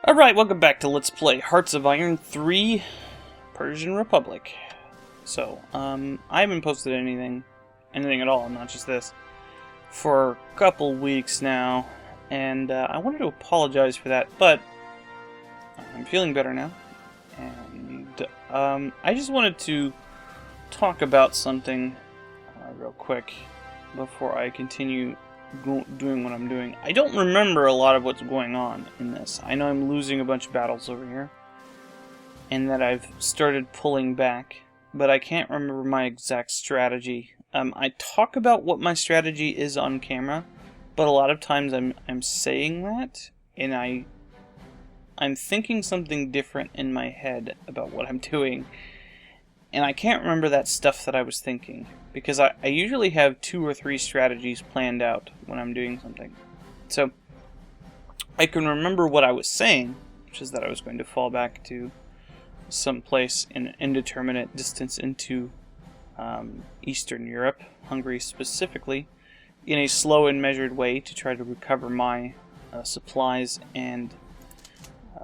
Alright, welcome back to Let's Play Hearts of Iron 3 Persian Republic. So, I haven't posted anything at all, not just this, for a couple weeks now, and I wanted to apologize for that, but I'm feeling better now, and I just wanted to talk about something real quick before I continue doing what I'm doing. I don't remember a lot of what's going on in this. I know I'm losing a bunch of battles over here, and that I've started pulling back, but I can't remember my exact strategy. I talk about what my strategy is on camera, but a lot of times I'm saying that, and I'm thinking something different in my head about what I'm doing, and I can't remember that stuff that I was thinking, because I usually have 2 or 3 strategies planned out when I'm doing something. So, I can remember what I was saying, which is that I was going to fall back to some place in an indeterminate distance into Eastern Europe, Hungary specifically, in a slow and measured way to try to recover my supplies and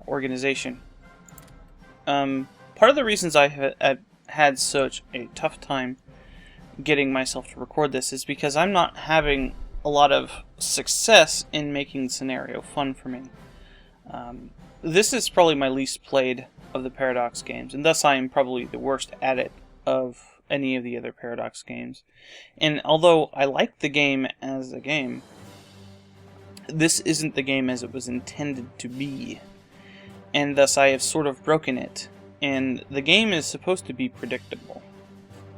organization. Part of the reasons I have had such a tough time getting myself to record this is because I'm not having a lot of success in making the scenario fun for me. This is probably my least played of the Paradox games, and thus I am probably the worst at it of any of the other Paradox games. And although I like the game as a game, this isn't the game as it was intended to be, and thus I have sort of broken it. And the game is supposed to be predictable.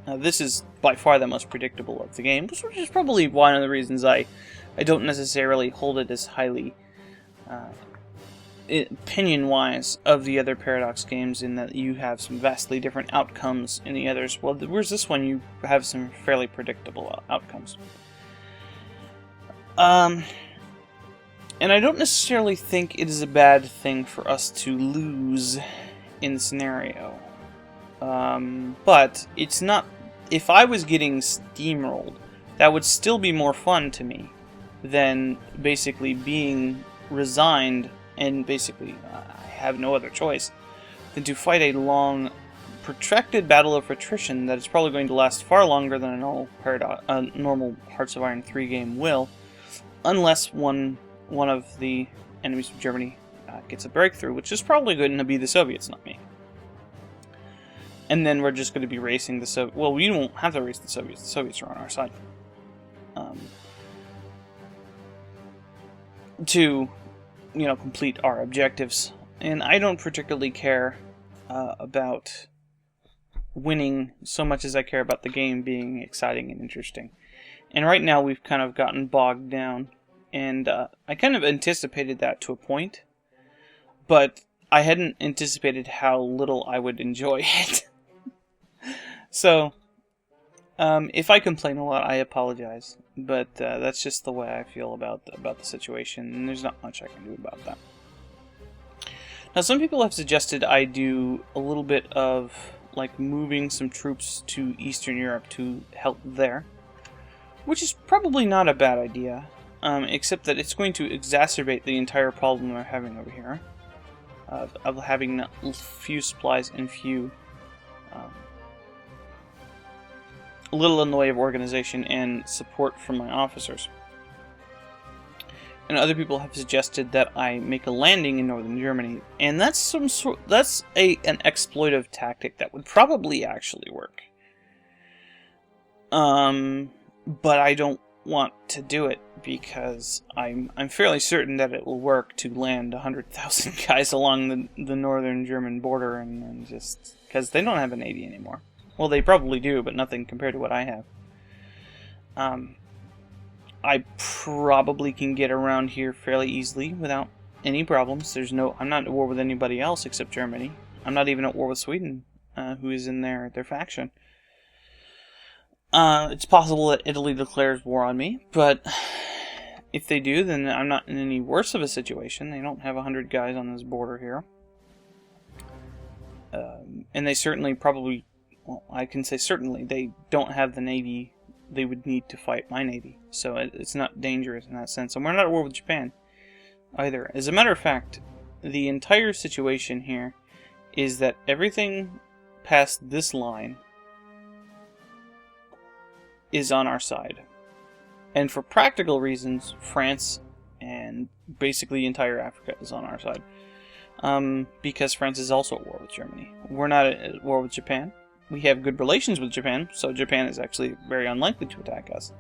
This is by far the most predictable of the game, which is probably one of the reasons I don't necessarily hold it as highly opinion-wise of the other Paradox games, in that you have some vastly different outcomes in the others. Well, whereas this one you have some fairly predictable outcomes. And I don't necessarily think it is a bad thing for us to lose in the scenario. But it's not. If I was getting steamrolled, that would still be more fun to me than basically being resigned and basically I have no other choice than to fight a long, protracted battle of attrition that is probably going to last far longer than a normal Hearts of Iron 3 game will, unless one of the enemies of Germany gets a breakthrough, which is probably going to be the Soviets, not me. And then we're just going to be racing the Soviets. Well, we won't have to race the Soviets. The Soviets are on our side. To, complete our objectives. And I don't particularly care about winning so much as I care about the game being exciting and interesting. And right now we've kind of gotten bogged down. And I kind of anticipated that to a point. But I hadn't anticipated how little I would enjoy it. So, if I complain a lot, I apologize. But that's just the way I feel about the situation, and there's not much I can do about that. Now, some people have suggested I do a little bit of, like, moving some troops to Eastern Europe to help there, which is probably not a bad idea, except that it's going to exacerbate the entire problem we're having over here, of having few supplies and few little in the way of organization and support from my officers. And other people have suggested that I make a landing in northern Germany, and that's an exploitive tactic that would probably actually work. But I don't want to do it because I'm fairly certain that it will work to land 100,000 guys along the northern German border, and just because they don't have a navy anymore. Well, they probably do, but nothing compared to what I have. I probably can get around here fairly easily without any problems. I'm not at war with anybody else except Germany. I'm not even at war with Sweden, who is in their faction. It's possible that Italy declares war on me, but if they do, then I'm not in any worse of a situation. They don't have 100 guys on this border here. And they certainly probably... Well, I can say certainly they don't have the navy they would need to fight my navy, so it's not dangerous in that sense. And we're not at war with Japan either. As a matter of fact, the entire situation here is that everything past this line is on our side. And for practical reasons, France and basically the entire Africa is on our side. Because France is also at war with Germany. We're not at war with Japan. We have good relations with Japan, so Japan is actually very unlikely to attack us.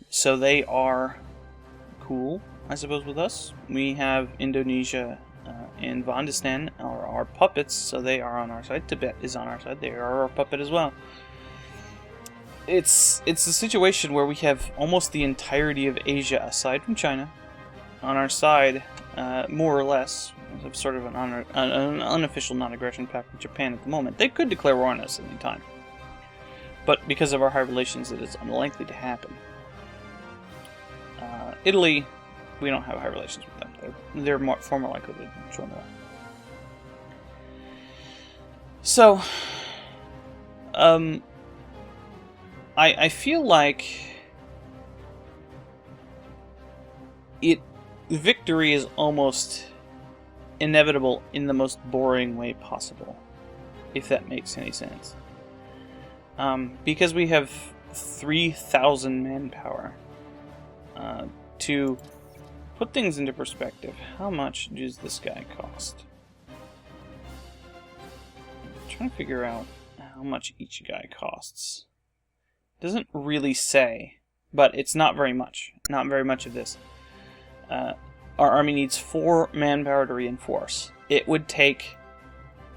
So they are cool, I suppose, with us. We have Indonesia and Vandistan are our puppets, so they are on our side. Tibet is on our side. They are our puppet as well. It's a situation where we have almost the entirety of Asia, aside from China, on our side, more or less. It's sort of an unofficial non-aggression pact with Japan at the moment. They could declare war on us at any time. But because of our high relations, it is unlikely to happen. Italy, we don't have high relations with them. They're far more likely to join the war. So, I feel like victory is almost inevitable in the most boring way possible, if that makes any sense. Because we have 3,000 manpower. To put things into perspective, how much does this guy cost? I'm trying to figure out how much each guy costs. Doesn't really say, but it's not very much. Not very much of this. Our army needs 4 manpower to reinforce. It would take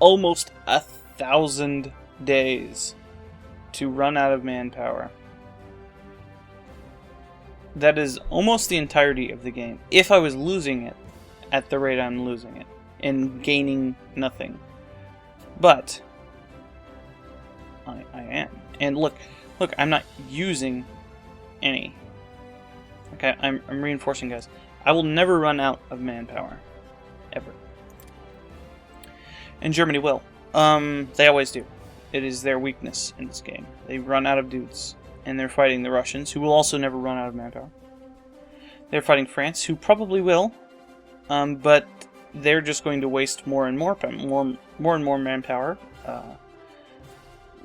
almost 1,000 days to run out of manpower. That is almost the entirety of the game. If I was losing it at the rate I'm losing it and gaining nothing. But I am. And look, I'm not using any. Okay, I'm reinforcing, guys. I will never run out of manpower. Ever. And Germany will. They always do. It is their weakness in this game. They run out of dudes. And they're fighting the Russians, who will also never run out of manpower. They're fighting France, who probably will. But they're just going to waste more and more manpower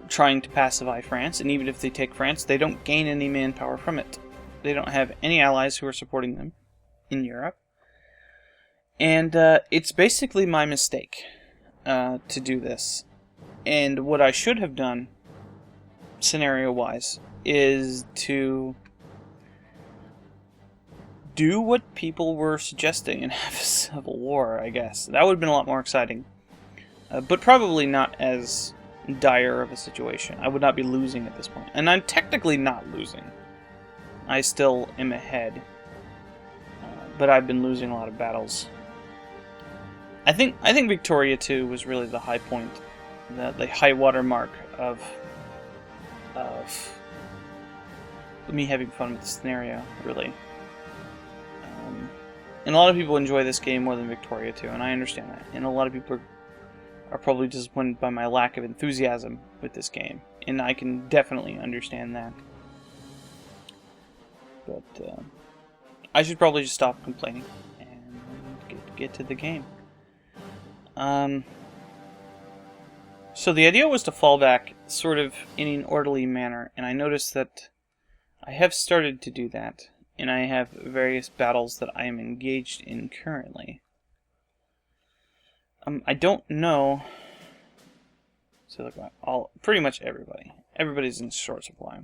trying to pacify France. And even if they take France, they don't gain any manpower from it. They don't have any allies who are supporting them in Europe. And it's basically my mistake to do this. And what I should have done, scenario-wise, is to do what people were suggesting and have a civil war, I guess. That would have been a lot more exciting. But probably not as dire of a situation. I would not be losing at this point. And I'm technically not losing. I still am ahead. But I've been losing a lot of battles. I think Victoria 2 was really the high point. The high water mark of me having fun with the scenario, really. And a lot of people enjoy this game more than Victoria 2, and I understand that. And a lot of people are probably disappointed by my lack of enthusiasm with this game, and I can definitely understand that. But I should probably just stop complaining and get to the game. So the idea was to fall back sort of in an orderly manner, and I noticed that I have started to do that, and I have various battles that I am engaged in currently. I don't know. So look, pretty much everybody. Everybody's in short supply.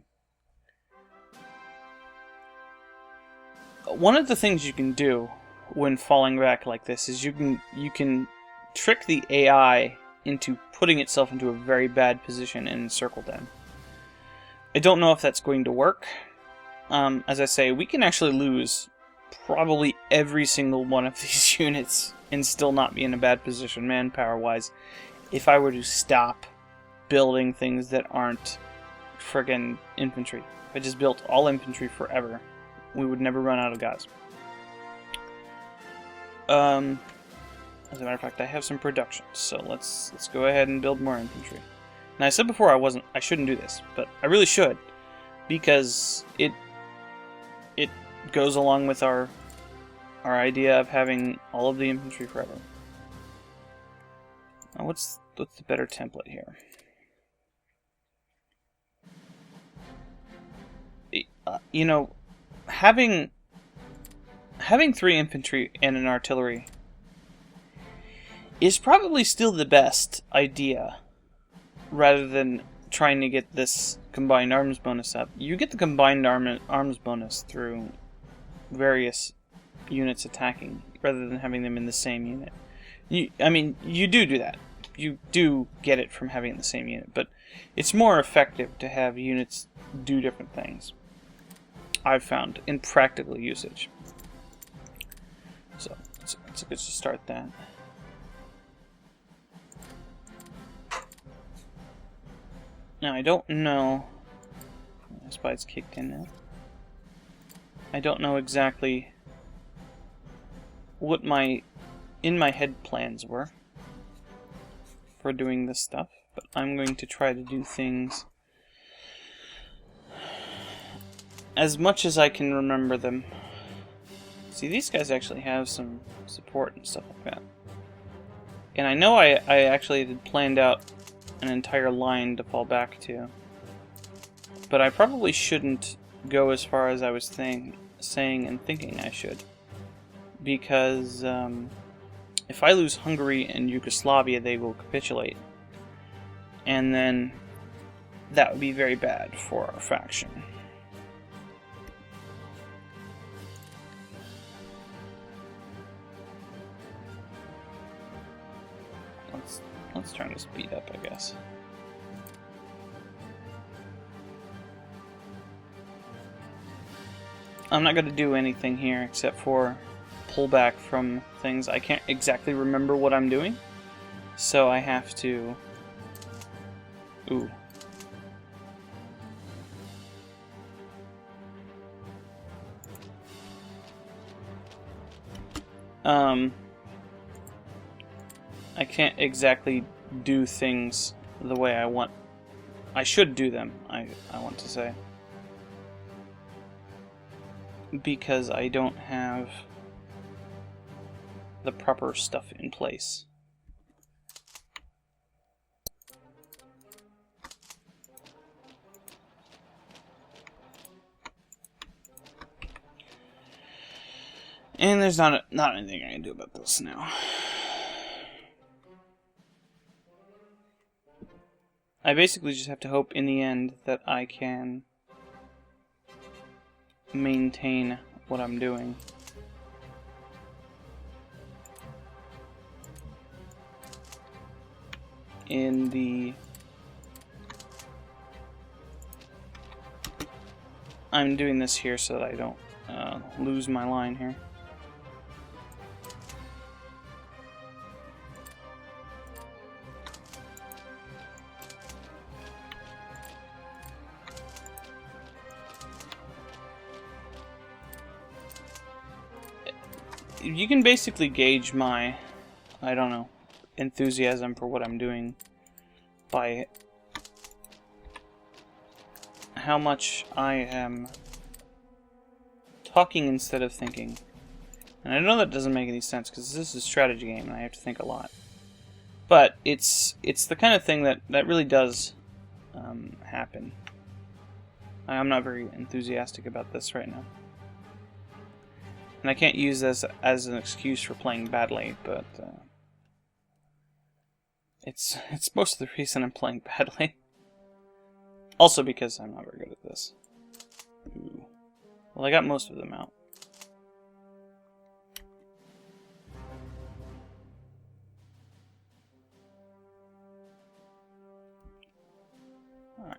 One of the things you can do when falling back like this is you can trick the AI into putting itself into a very bad position and encircle them. I don't know if that's going to work. As I say, we can actually lose probably every single one of these units and still not be in a bad position manpower-wise if I were to stop building things that aren't friggin' infantry. If I just built all infantry forever, we would never run out of guys. As a matter of fact, I have some production, so let's go ahead and build more infantry. Now, I said before I shouldn't do this, but I really should, because it goes along with our our idea of having all of the infantry forever. Now what's the better template here? You know, having 3 infantry and an artillery is probably still the best idea, rather than trying to get this combined arms bonus up. You get the combined arms bonus through various units attacking, rather than having them in the same unit. You do that. You do get it from having the same unit, but it's more effective to have units do different things, I've found, in practical usage. So, let's just start that. Now, I don't know... That's why it's kicked in now. I don't know exactly what my in-my-head plans were for doing this stuff, but I'm going to try to do things as much as I can remember them. See, these guys actually have some support and stuff like that. And I know I actually had planned out an entire line to fall back to. But I probably shouldn't go as far as I was saying and thinking I should. Because if I lose Hungary and Yugoslavia, they will capitulate. And then that would be very bad for our faction. Let's turn to speed up, I guess. I'm not going to do anything here except for pull back from things. I can't exactly remember what I'm doing, so I have to... Ooh. I can't exactly do things the way I want. I should do them, I want to say. Because I don't have the proper stuff in place. And there's not anything I can do about this now. I basically just have to hope in the end that I can maintain what I'm doing. In the... I'm doing this here so that I don't lose my line here. You can basically gauge my, I don't know, enthusiasm for what I'm doing by how much I am talking instead of thinking. And I know that doesn't make any sense because this is a strategy game and I have to think a lot. But it's the kind of thing that really does happen. I'm not very enthusiastic about this right now. And I can't use this as an excuse for playing badly, but it's most of the reason I'm playing badly. Also because I'm not very good at this. Ooh. Well, I got most of them out. Alright.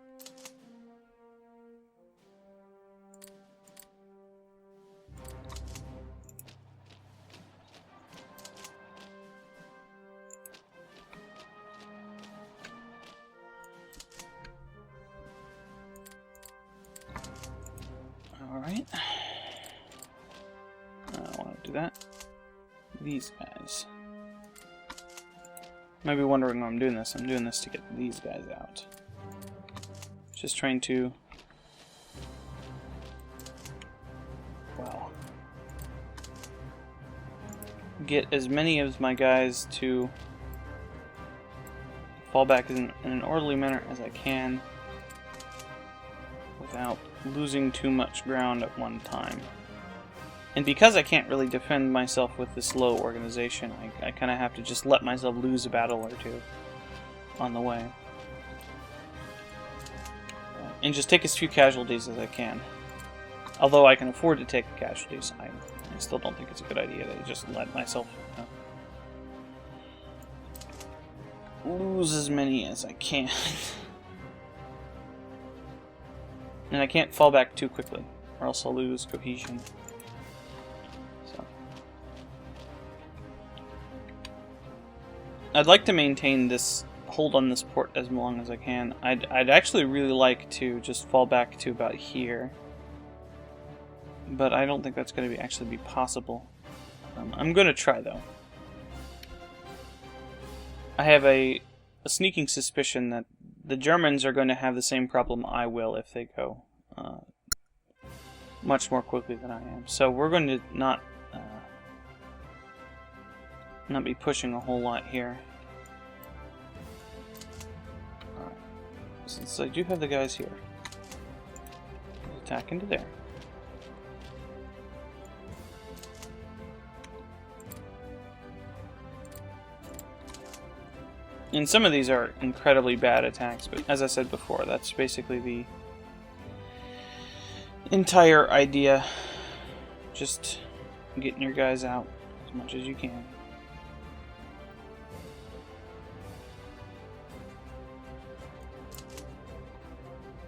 Alright. I don't want to do that. These guys. You might be wondering why I'm doing this. I'm doing this to get these guys out. Just trying to... Well... get as many of my guys to fall back in an orderly manner as I can without losing too much ground at one time. And because I can't really defend myself with this low organization, I kind of have to just let myself lose a battle or two on the way. And just take as few casualties as I can. Although I can afford to take casualties, I still don't think it's a good idea to just let myself lose as many as I can. And I can't fall back too quickly, or else I'll lose cohesion. So I'd like to maintain this hold on this port as long as I can. I'd actually really like to just fall back to about here, but I don't think that's going to actually be possible. I'm going to try though. I have a sneaking suspicion that the Germans are going to have the same problem I will if they go much more quickly than I am. So we're going to not be pushing a whole lot here. Alright. Since I do have the guys here, attack into there. And some of these are incredibly bad attacks, but as I said before, that's basically the entire idea. Just getting your guys out as much as you can.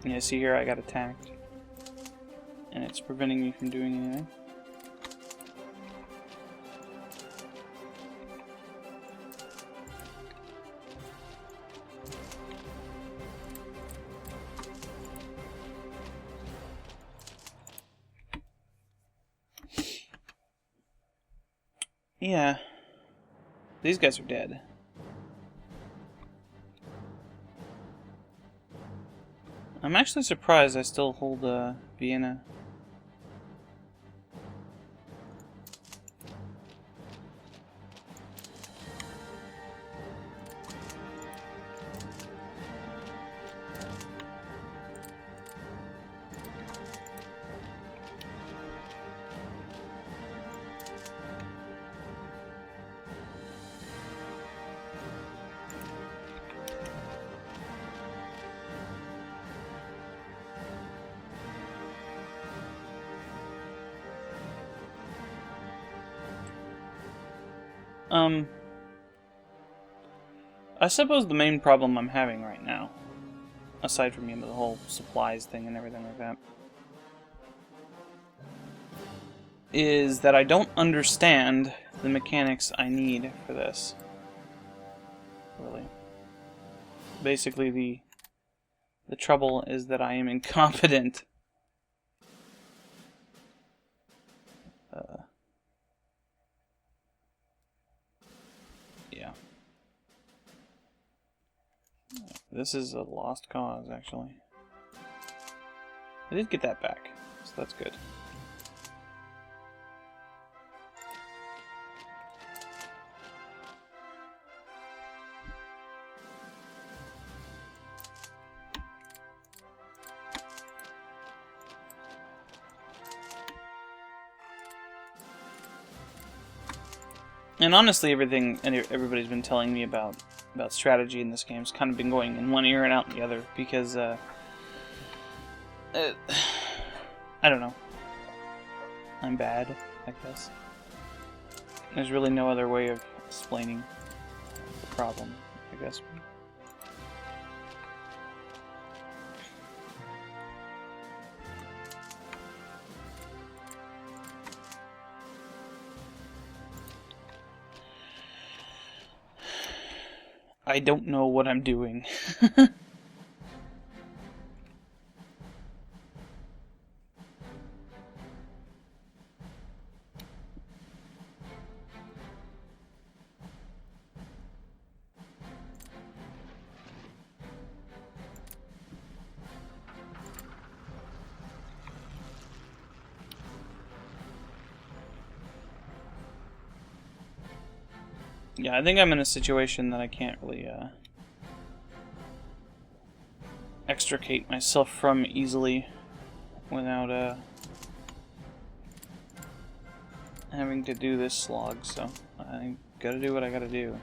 Yeah, see here I got attacked. And it's preventing me from doing anything. Yeah, these guys are dead. I'm actually surprised I still hold Vienna. I suppose the main problem I'm having right now, aside from, the whole supplies thing and everything like that, is that I don't understand the mechanics I need for this. Really. Basically, the trouble is that I am incompetent. Yeah. This is a lost cause, actually. I did get that back, so that's good. And honestly, everybody's been telling me about strategy in this game has kind of been going in one ear and out the other, because I don't know. I'm bad, I guess. There's really no other way of explaining the problem, I guess. I don't know what I'm doing. Yeah, I think I'm in a situation that I can't really extricate myself from easily without having to do this slog, so I gotta do what I gotta do.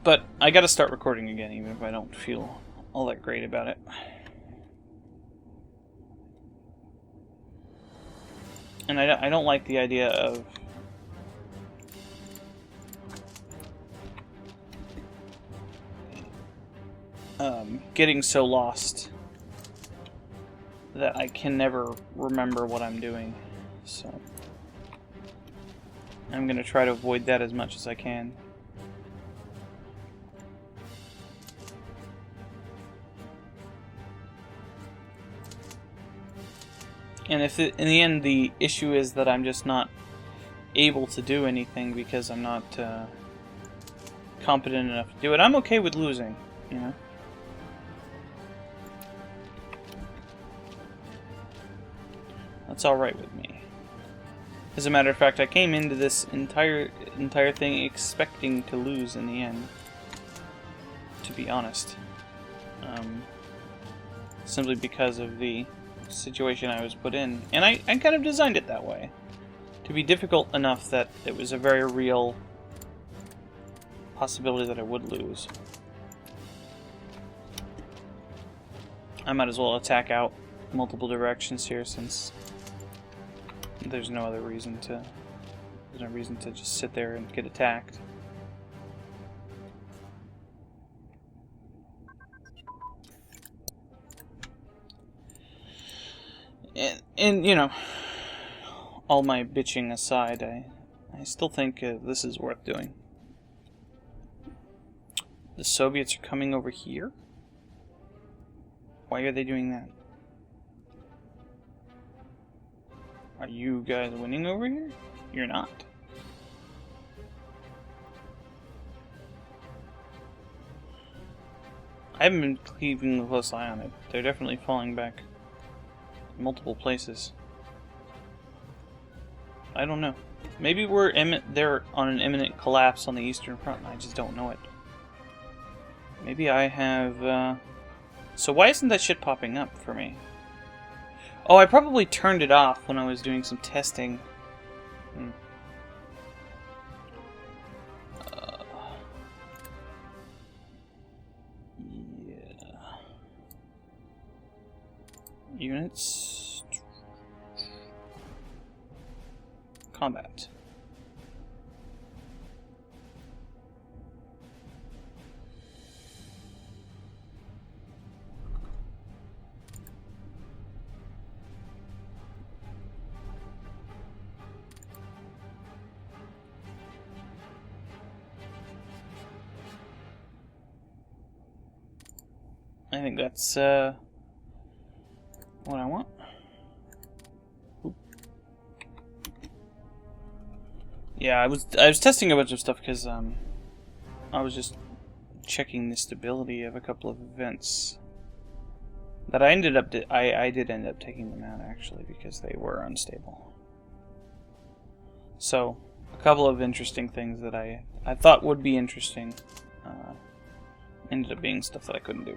But I gotta start recording again, even if I don't feel all that great about it. And I don't like the idea of getting so lost that I can never remember what I'm doing. So I'm gonna try to avoid that as much as I can. And if in the end the issue is that I'm just not able to do anything because I'm not competent enough to do it, I'm okay with losing, you know? That's alright with me. As a matter of fact, I came into this entire thing expecting to lose in the end, to be honest. Simply because of the situation I was put in. And I kind of designed it that way. To be difficult enough that it was a very real possibility that I would lose. I might as well attack out multiple directions here, since there's no reason to just sit there and get attacked. And you know, all my bitching aside, I still think this is worth doing. The Soviets are coming over here? Why are they doing that? Are you guys winning over here? You're not. I haven't been keeping a close eye on it. They're definitely falling back multiple places. I don't know. Maybe they're on an imminent collapse on the Eastern Front and I just don't know it. Maybe I have... So why isn't that shit popping up for me? Oh, I probably turned it off when I was doing some testing. Yeah. Units. Combat. I think that's what I want. Oop. Yeah, I was testing a bunch of stuff because I was just checking the stability of a couple of events that I ended up I did end up taking them out actually because they were unstable. So a couple of interesting things that I thought would be interesting ended up being stuff that I couldn't do.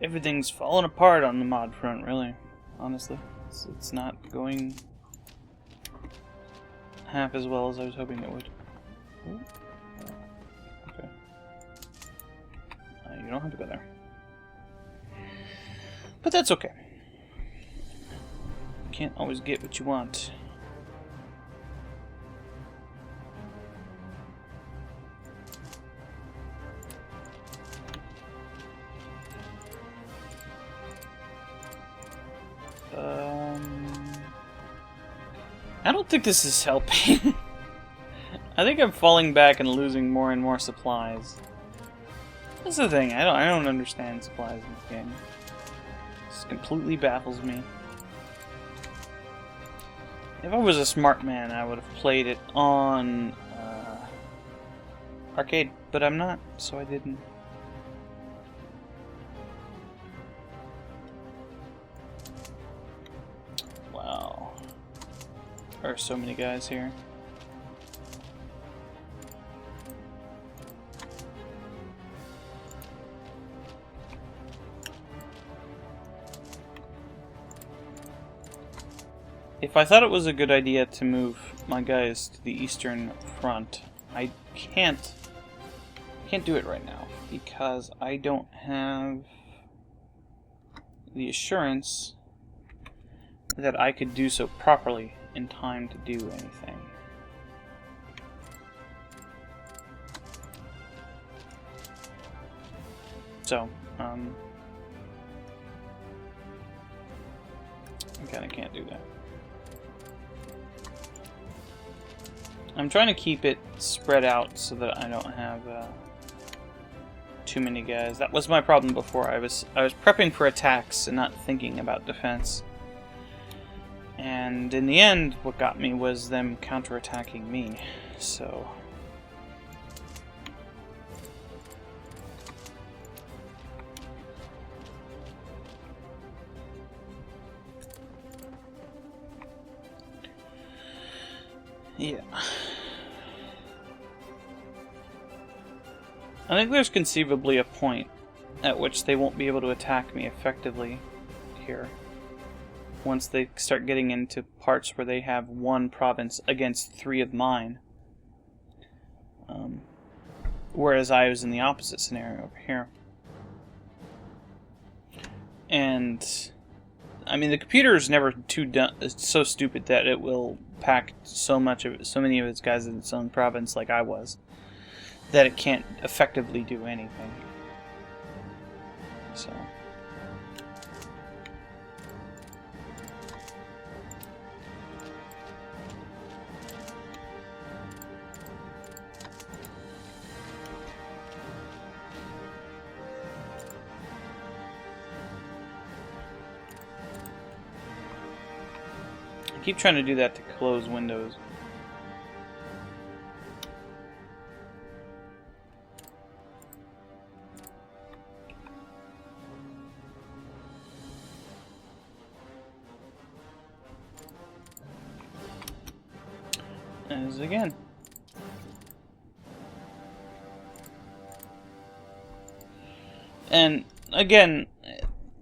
Everything's falling apart on the mod front, really. Honestly, it's not going half as well as I was hoping it would. Ooh. Okay. You don't have to go there. But that's okay. You can't always get what you want. I don't think this is helping. I think I'm falling back and losing more and more supplies. That's the thing. I don't understand supplies in this game. This completely baffles me. If I was a smart man, I would have played it on arcade, but I'm not, so I didn't. are so many guys here. If I thought it was a good idea to move my guys to the eastern front, I can't do it right now because I don't have the assurance that I could do so properly in time to do anything. So, I kinda can't do that. I'm trying to keep it spread out so that I don't have too many guys. That was my problem before. I was prepping for attacks and not thinking about defense. And in the end, what got me was them counterattacking me. So yeah. I think there's conceivably a point at which they won't be able to attack me effectively here. Once they start getting into parts where they have one province against 3 of mine. Whereas I was in the opposite scenario over here. And I mean, the computer is never so stupid that it will pack so many of its guys in its own province like I was, that it can't effectively do anything. So I keep trying to do that to close windows. As again. And again,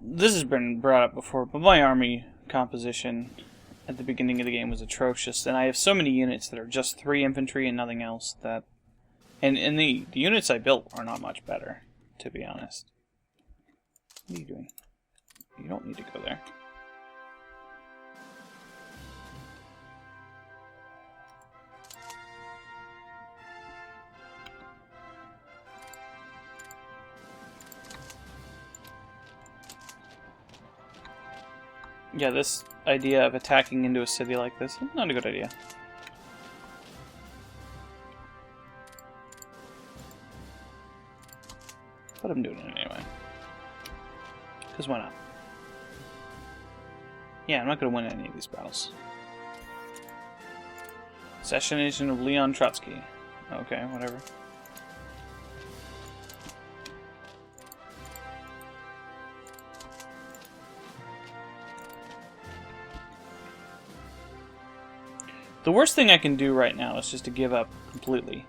this has been brought up before, but my army composition at the beginning of the game was atrocious, and I have so many units that are just 3 infantry and nothing else that... And the units I built are not much better, to be honest. What are you doing? You don't need to go there. Yeah, this idea of attacking into a city like this is not a good idea. But I'm doing it anyway. Because why not? Yeah, I'm not going to win any of these battles. Assassination of Leon Trotsky. Okay, whatever. The worst thing I can do right now is just to give up completely,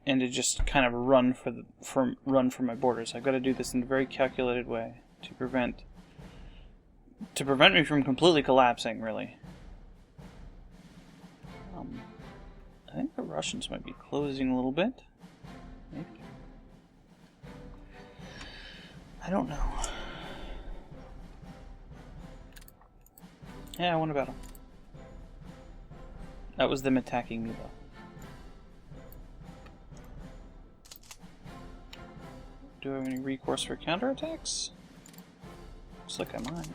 and to just kind of run for my borders. I've got to do this in a very calculated way to prevent me from completely collapsing. Really, I think the Russians might be closing a little bit. Maybe. I don't know. Yeah, I won a battle. That was them attacking me, though. Do I have any recourse for counterattacks? Looks like I might.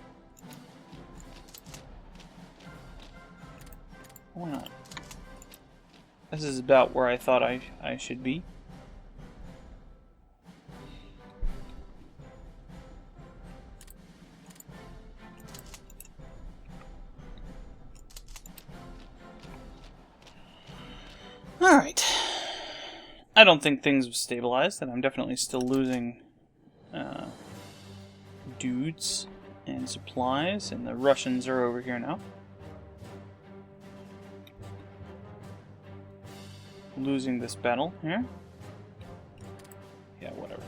Why not? This is about where I thought I should be. Alright. I don't think things have stabilized, and I'm definitely still losing dudes and supplies, and the Russians are over here now. losing this battle here. Yeah, whatever.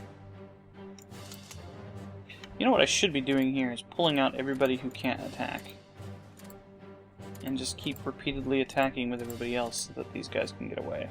You know what I should be doing here is pulling out everybody who can't attack. And just keep repeatedly attacking with everybody else so that these guys can get away.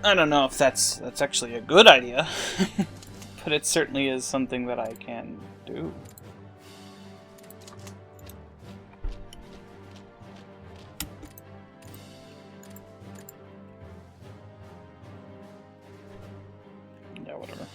I don't know if that's actually a good idea, but it certainly is something that I can do. Yeah, whatever.